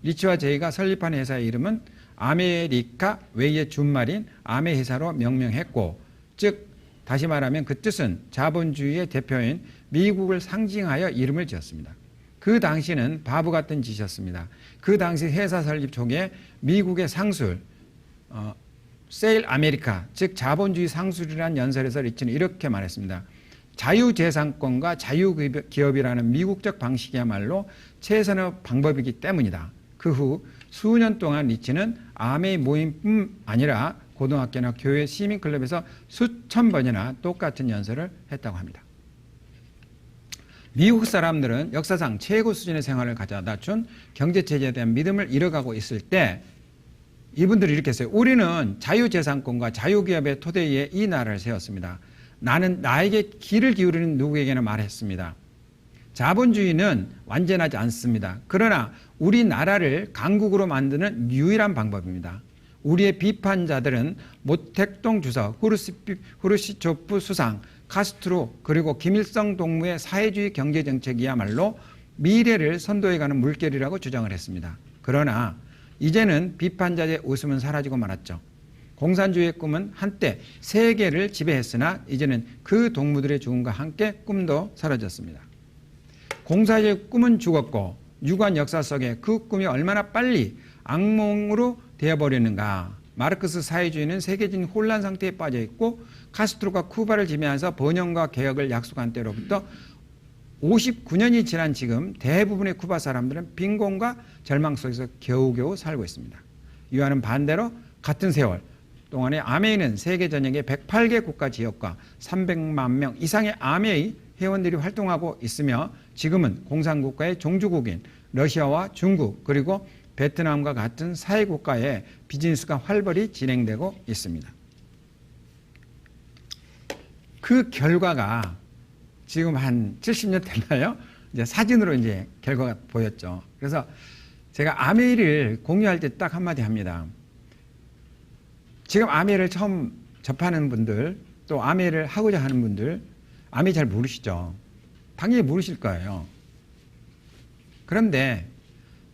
Speaker 1: 리치와 제이가 설립한 회사의 이름은 아메리카 웨이의 준말인 아메회사로 명명했고, 즉 다시 말하면 그 뜻은 자본주의의 대표인 미국을 상징하여 이름을 지었습니다. 그 당시는 바보 같은 짓이었습니다. 그 당시 회사 설립 초기에 미국의 상술, 세일 아메리카, 즉 자본주의 상술이라는 연설에서 리치는 이렇게 말했습니다. 자유재산권과 자유기업이라는 미국적 방식이야말로 최선의 방법이기 때문이다. 그 후 수년 동안 리치는 아메이 모임뿐 아니라 고등학교나 교회 시민클럽에서 수천 번이나 똑같은 연설을 했다고 합니다. 미국 사람들은 역사상 최고 수준의 생활을 가져다 준 경제체제에 대한 믿음을 잃어가고 있을 때 이분들이 이렇게 했어요. 우리는 자유재산권과 자유기업의 토대 위에 이 나라를 세웠습니다. 나는 나에게 귀를 기울이는 누구에게나 말했습니다. 자본주의는 완전하지 않습니다. 그러나 우리나라를 강국으로 만드는 유일한 방법입니다. 우리의 비판자들은 모택동 주석, 후르시초프 수상, 카스트로 그리고 김일성 동무의 사회주의 경제정책이야말로 미래를 선도해가는 물결이라고 주장을 했습니다. 그러나 이제는 비판자의 웃음은 사라지고 말았죠. 공산주의의 꿈은 한때 세계를 지배했으나 이제는 그 동무들의 죽음과 함께 꿈도 사라졌습니다. 공산주의의 꿈은 죽었고 유관 역사 속에 그 꿈이 얼마나 빨리 악몽으로 되어버리는가. 마르크스 사회주의는 세계적인 혼란 상태에 빠져 있고 카스트로가 쿠바를 지배하면서 번영과 개혁을 약속한 때로부터 59년이 지난 지금 대부분의 쿠바 사람들은 빈곤과 절망 속에서 겨우겨우 살고 있습니다. 이와는 반대로 같은 세월 동안에 아메이는 세계 전역의 108개 국가 지역과 300만 명 이상의 아메이 회원들이 활동하고 있으며 지금은 공산국가의 종주국인 러시아와 중국 그리고 베트남과 같은 사회국가의 비즈니스가 활발히 진행되고 있습니다. 그 결과가 지금 한 70년 됐나요? 이제 사진으로 이제 결과가 보였죠. 그래서 제가 아메이를 공유할 때 딱 한마디 합니다. 지금 아메이를 처음 접하는 분들, 또 아메이를 하고자 하는 분들, 아메이 잘 모르시죠? 당연히 모르실 거예요. 그런데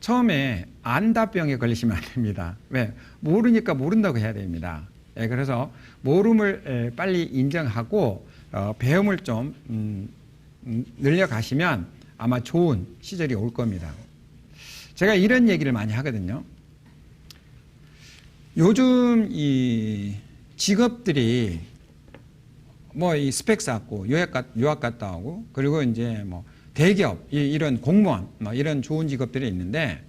Speaker 1: 처음에 안다병에 걸리시면 안 됩니다. 왜? 모르니까 모른다고 해야 됩니다. 예, 그래서 모름을 빨리 인정하고 배움을 좀 늘려가시면 아마 좋은 시절이 올 겁니다. 제가 이런 얘기를 많이 하거든요. 요즘 이 직업들이 뭐 이 스펙 쌓고 유학 갔다 오고 그리고 이제 뭐 대기업 이런 공무원 뭐 이런 좋은 직업들이 있는데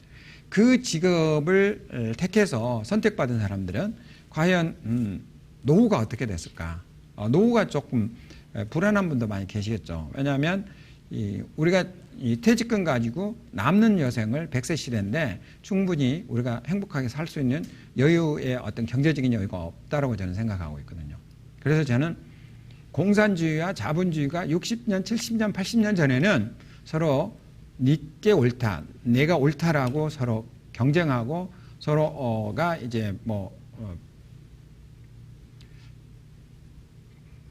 Speaker 1: 그 직업을 택해서 선택받은 사람들은 과연 노후가 어떻게 됐을까? 노후가 조금 불안한 분도 많이 계시겠죠. 왜냐하면 우리가 이 퇴직금 가지고 남는 여생을 100세 시대인데 충분히 우리가 행복하게 살 수 있는 여유의 어떤 경제적인 여유가 없다라고 저는 생각하고 있거든요. 그래서 저는 공산주의와 자본주의가 60년, 70년, 80년 전에는 서로 니께 옳다, 내가 옳다라고 서로 경쟁하고 서로가 이제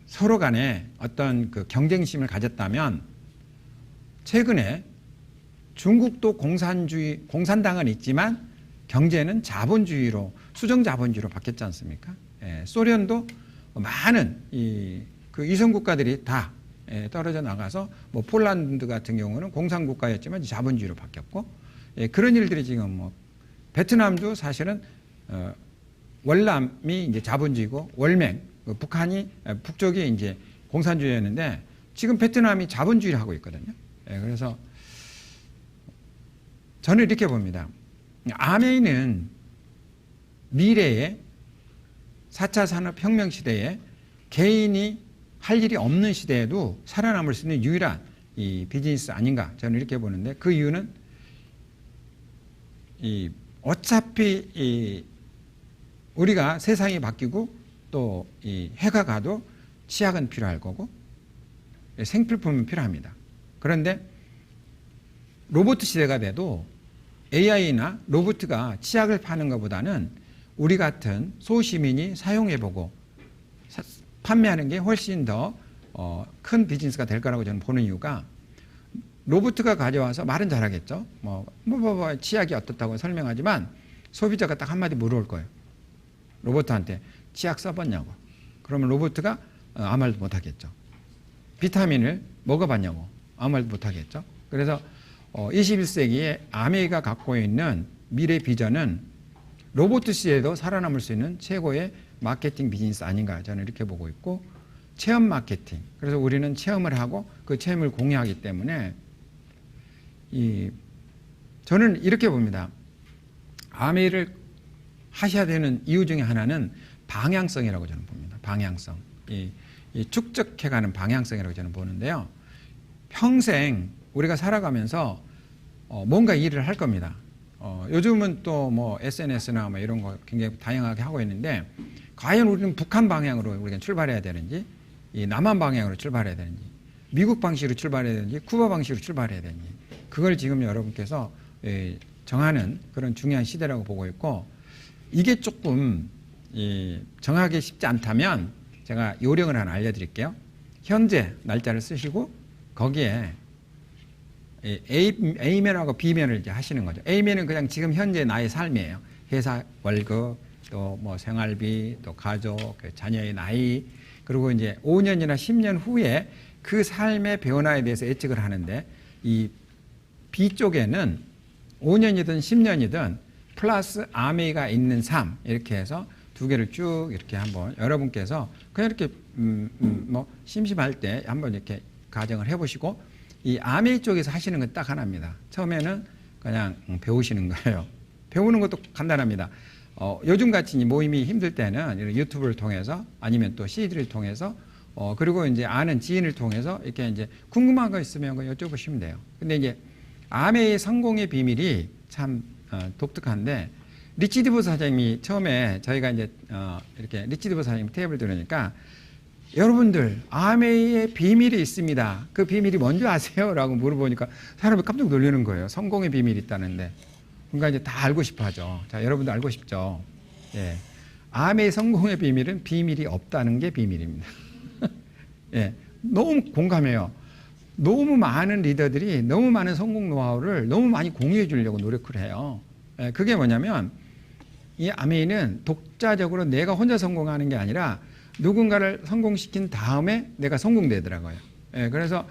Speaker 1: 서로 간에 어떤 그 경쟁심을 가졌다면 최근에 중국도 공산당은 있지만 경제는 자본주의로, 수정자본주의로 바뀌었지 않습니까? 예, 소련도 많은 그 위성 국가들이 다 떨어져 나가서 뭐 폴란드 같은 경우는 공산국가였지만 자본주의로 바뀌었고, 예, 그런 일들이 지금 베트남도 사실은 월남이 이제 자본주의고 월맹 북한이 북쪽이 이제 공산주의였는데 지금 베트남이 자본주의를 하고 있거든요. 예, 그래서 저는 이렇게 봅니다. 아메이는 미래에 4차 산업혁명 시대에 개인이 할 일이 없는 시대에도 살아남을 수 있는 유일한 이 비즈니스 아닌가 저는 이렇게 보는데, 그 이유는 어차피 우리가 세상이 바뀌고 또 이 해가 가도 치약은 필요할 거고 생필품은 필요합니다. 그런데 로봇 시대가 돼도 AI나 로봇가 치약을 파는 것보다는 우리 같은 소시민이 사용해보고 판매하는 게 훨씬 더 큰 비즈니스가 될 거라고 저는 보는 이유가, 로봇가 가져와서 말은 잘하겠죠. 치약이 어떻다고 설명하지만 소비자가 딱 한마디 물어볼 거예요. 로봇한테 치약 써봤냐고. 그러면 로봇가 아무 말도 못하겠죠. 비타민을 먹어봤냐고. 아무 말도 못하겠죠. 그래서 21세기에 아메이가 갖고 있는 미래 비전은 로봇 시대에도 살아남을 수 있는 최고의 마케팅 비즈니스 아닌가 저는 이렇게 보고 있고, 체험 마케팅. 그래서 우리는 체험을 하고 그 체험을 공유하기 때문에 저는 이렇게 봅니다. 아메이를 하셔야 되는 이유 중에 하나는 방향성이라고 저는 봅니다. 방향성. 이 축적해가는 방향성이라고 저는 보는데요. 평생 우리가 살아가면서 뭔가 일을 할 겁니다. 요즘은 또 뭐 SNS나 뭐 이런 거 굉장히 다양하게 하고 있는데, 과연 우리는 북한 방향으로 우리가 출발해야 되는지, 이 남한 방향으로 출발해야 되는지, 미국 방식으로 출발해야 되는지, 쿠바 방식으로 출발해야 되는지, 그걸 지금 여러분께서 정하는 그런 중요한 시대라고 보고 있고, 이게 조금 정하기 쉽지 않다면 제가 요령을 하나 알려드릴게요. 현재 날짜를 쓰시고 거기에 A면하고 B면을 이제 하시는 거죠. A면은 그냥 지금 현재 나의 삶이에요. 회사 월급, 또 뭐 생활비, 또 가족, 자녀의 나이, 그리고 이제 5년이나 10년 후에 그 삶의 변화에 대해서 예측을 하는데, 이 B 쪽에는 5년이든 10년이든 플러스 아메이가 있는 삶, 이렇게 해서 두 개를 쭉 이렇게 한번 여러분께서 그냥 이렇게 뭐 심심할 때 한번 이렇게 가정을 해보시고, 이 아메이 쪽에서 하시는 건 딱 하나입니다. 처음에는 그냥 배우시는 거예요. 배우는 것도 간단합니다. 요즘같이 모임이 힘들 때는 유튜브를 통해서 아니면 또 CD를 통해서 그리고 이제 아는 지인을 통해서 이렇게 이제 궁금한 거 있으면 여쭤보시면 돼요. 근데 이제 아메이의 성공의 비밀이 참 독특한데, 리치디브 사장님이 처음에 저희가 이제 이렇게 리치디브 사장님 테이블 들으니까, 여러분들 아메이의 비밀이 있습니다. 그 비밀이 뭔지 아세요? 라고 물어보니까 사람이 깜짝 놀라는 거예요. 성공의 비밀이 있다는데. 그러니까 이제 다 알고 싶어 하죠. 자, 여러분도 알고 싶죠? 예. 아메이 성공의 비밀은 비밀이 없다는 게 비밀입니다. 예. 너무 공감해요. 너무 많은 리더들이 너무 많은 성공 노하우를 너무 많이 공유해 주려고 노력을 해요. 예. 그게 뭐냐면, 이 아메이는 독자적으로 내가 혼자 성공하는 게 아니라 누군가를 성공시킨 다음에 내가 성공되더라고요. 예, 그래서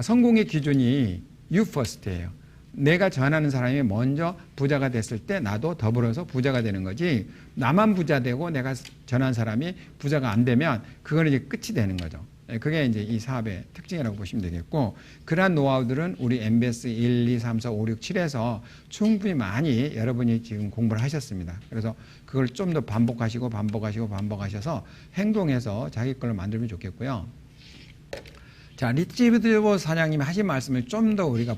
Speaker 1: 성공의 기준이 you first예요. 내가 전하는 사람이 먼저 부자가 됐을 때 나도 더불어서 부자가 되는 거지, 나만 부자 되고 내가 전한 사람이 부자가 안 되면 그거는 이제 끝이 되는 거죠. 예, 그게 이제 이 사업의 특징이라고 보시면 되겠고, 그러한 노하우들은 우리 MBS 1, 2, 3, 4, 5, 6, 7에서 충분히 많이 여러분이 지금 공부를 하셨습니다. 그래서 그걸 좀 더 반복하셔서 행동해서 자기 걸로 만들면 좋겠고요. 자, 리치디브 사장님이 하신 말씀을 좀 더 우리가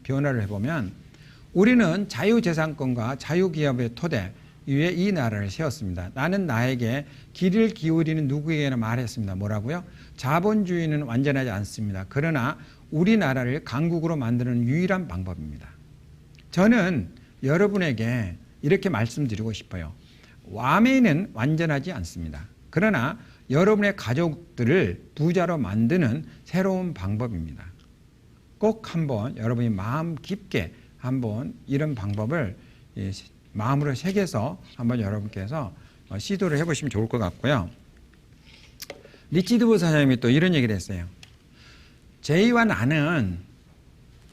Speaker 1: 변화를 해보면, 우리는 자유재산권과 자유기업의 토대 위에 이 나라를 세웠습니다. 나는 나에게 귀를 기울이는 누구에게나 말했습니다. 뭐라고요? 자본주의는 완전하지 않습니다. 그러나 우리나라를 강국으로 만드는 유일한 방법입니다. 저는 여러분에게 이렇게 말씀드리고 싶어요. 아메이는 완전하지 않습니다. 그러나 여러분의 가족들을 부자로 만드는 새로운 방법입니다. 꼭 한번 여러분이 마음 깊게 한번 이런 방법을 마음으로 새겨서 한번 여러분께서 시도를 해보시면 좋을 것 같고요. 리치디브 사장님이 또 이런 얘기를 했어요. 제이와 나는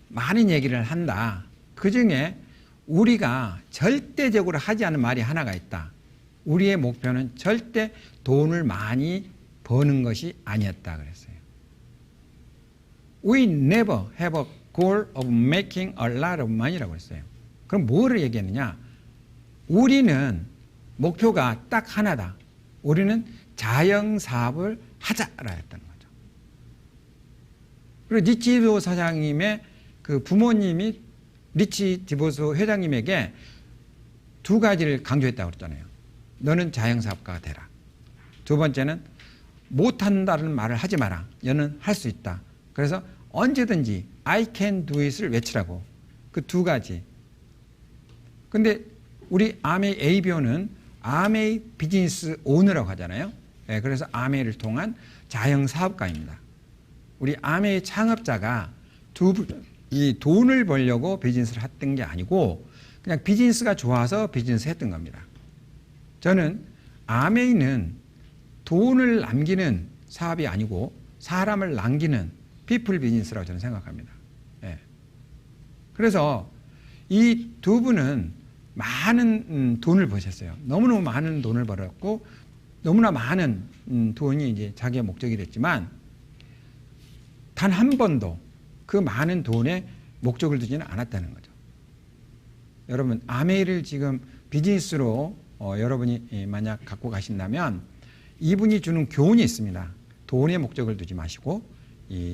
Speaker 1: 많은 얘기를 한다. 그중에 우리가 절대적으로 하지 않은 말이 하나가 있다. 우리의 목표는 절대 돈을 많이 버는 것이 아니었다 그랬어요. We never have a goal of making a lot of money라고 했어요. 그럼 뭐를 얘기했느냐? 우리는 목표가 딱 하나다. 우리는 자영사업을 하자라 했다는 거죠. 그리고 리치 디보스 사장님의 그 부모님이 리치 디보스 회장님에게 두 가지를 강조했다고 그랬잖아요. 너는 자영사업가가 되라. 두 번째는 못한다는 말을 하지 마라. 너는 할 수 있다. 그래서 언제든지 I can do it을 외치라고. 그 두 가지. 근데 우리 아메이 ABO는 아메이 비즈니스 오너라고 하잖아요. 네, 그래서 아메이를 통한 자영사업가입니다. 우리 아메이 창업자가 이 돈을 벌려고 비즈니스를 했던 게 아니고 그냥 비즈니스가 좋아서 비즈니스 했던 겁니다. 저는 아메이는 돈을 남기는 사업이 아니고 사람을 남기는 피플 비즈니스라고 저는 생각합니다. 예. 그래서 이 두 분은 많은 돈을 버셨어요. 너무너무 많은 돈을 벌었고 너무나 많은 돈이 이제 자기의 목적이 됐지만 단 한 번도 그 많은 돈에 목적을 두지는 않았다는 거죠. 여러분 아메이를 지금 비즈니스로 여러분이 만약 갖고 가신다면 이분이 주는 교훈이 있습니다. 돈에 목적을 두지 마시고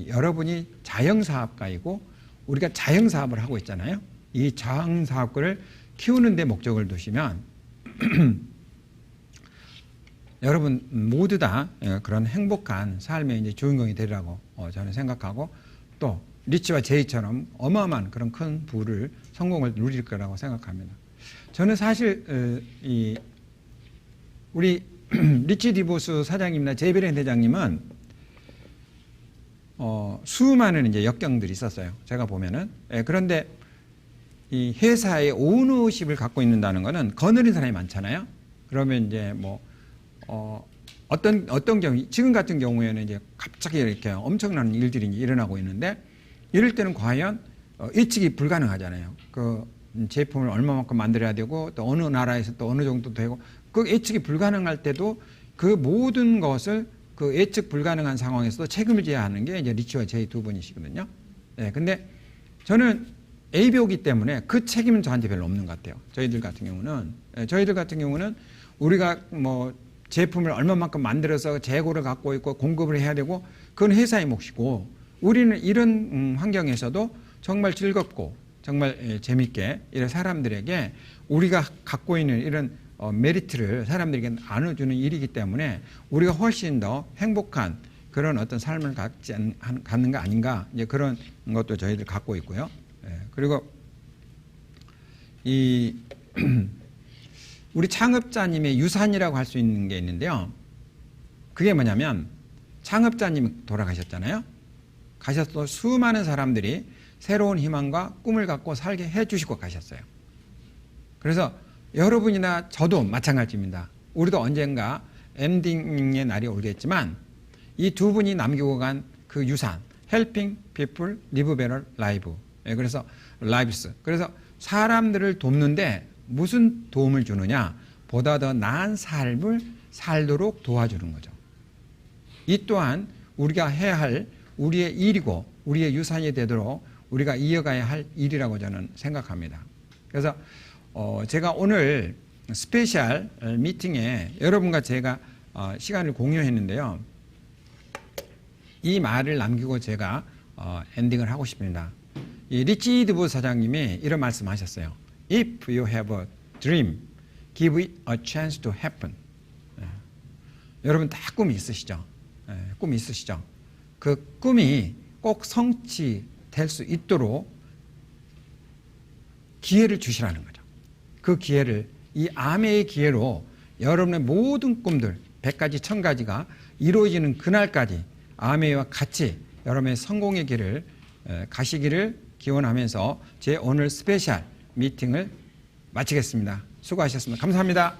Speaker 1: 여러분이 자영사업가이고 우리가 자영사업을 하고 있잖아요. 이 자영사업가를 키우는 데 목적을 두시면 여러분 모두 다 그런 행복한 삶의 이제 주인공이 되리라고 저는 생각하고 또 리치와 제이처럼 어마어마한 그런 큰 부를 성공을 누릴 거라고 생각합니다. 저는 사실 우리 리치 디보스 사장님이나 제이베렌 대장님은 수많은 이제 역경들이 있었어요. 제가 보면은 그런데 이 회사의 오너십을 갖고 있는다는 것은 거느린 사람이 많잖아요. 그러면 이제 뭐 어떤 경우 지금 같은 경우에는 이제 갑자기 이렇게 엄청난 일들이 일어나고 있는데 이럴 때는 과연 예측이 불가능하잖아요. 그 제품을 얼마만큼 만들어야 되고 또 어느 나라에서 또 어느 정도 되고 그 예측이 불가능할 때도 그 모든 것을 그 예측 불가능한 상황에서도 책임을 져야 하는 게 이제 리치와 제이 두 분이시거든요. 네, 근데 저는 ABO이기 때문에 그 책임은 저한테 별로 없는 것 같아요. 저희들 같은 경우는 우리가 뭐 제품을 얼마만큼 만들어서 재고를 갖고 있고 공급을 해야 되고 그건 회사의 몫이고 우리는 이런 환경에서도 정말 즐겁고 정말 재밌게 이런 사람들에게 우리가 갖고 있는 이런 메리트를 사람들에게 나눠주는 일이기 때문에 우리가 훨씬 더 행복한 그런 어떤 삶을 갖는 거 아닌가 이제 그런 것도 저희들 갖고 있고요. 그리고 우리 창업자님의 유산이라고 할 수 있는 게 있는데요. 그게 뭐냐면 창업자님이 돌아가셨잖아요. 가셔서 수많은 사람들이 새로운 희망과 꿈을 갖고 살게 해주시고 가셨어요. 그래서 여러분이나 저도 마찬가지입니다. 우리도 언젠가 엔딩의 날이 오겠지만 이 두 분이 남기고 간 그 유산, Helping People Live Better Life. 그래서 Lives. 그래서 사람들을 돕는데 무슨 도움을 주느냐? 보다 더 나은 삶을 살도록 도와주는 거죠. 이 또한 우리가 해야 할 우리의 일이고 우리의 유산이 되도록 우리가 이어가야 할 일이라고 저는 생각합니다. 그래서 제가 오늘 스페셜 미팅에 여러분과 제가 시간을 공유했는데요. 이 말을 남기고 제가 엔딩을 하고 싶습니다. 이 리치 디보스 사장님이 이런 말씀하셨어요. If you have a dream, give it a chance to happen. 여러분 다 꿈이 있으시죠? 꿈이 있으시죠? 그 꿈이 꼭 성취될 수 있도록 기회를 주시라는 거죠. 그 기회를 이 아메의 기회로 여러분의 모든 꿈들 100가지 1000가지가 이루어지는 그날까지 아메와 같이 여러분의 성공의 길을 가시기를 기원하면서 제 오늘 스페셜 미팅을 마치겠습니다. 수고하셨습니다. 감사합니다.